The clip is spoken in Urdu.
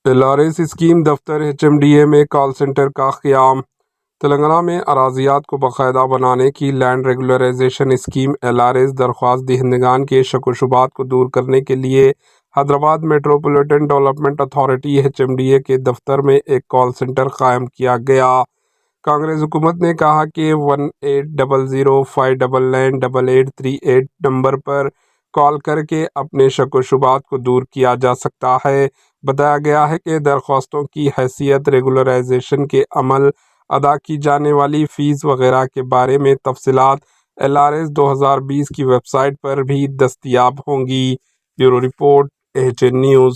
LRS اسکیم دفتر HMDA میں کال سینٹر کا قیام۔ تلنگانہ میں اراضیات کو باقاعدہ بنانے کی لینڈ ریگولرائزیشن اسکیم LRS درخواست دہندگان کے شک و شبہات کو دور کرنے کے لیے Hyderabad metropolitan development authority HMDA کے دفتر میں ایک کال سینٹر قائم کیا گیا۔ کانگریس حکومت نے کہا کہ 180059988838 نمبر پر کال کر کے اپنے شک و شبہات کو دور کیا جا سکتا ہے۔ بتایا گیا ہے کہ درخواستوں کی حیثیت، ریگولرائزیشن کے عمل، ادا کی جانے والی فیس وغیرہ کے بارے میں تفصیلات LRS 2020 کی ویب سائٹ پر بھی دستیاب ہوں گی۔ Bureau report, AHN news.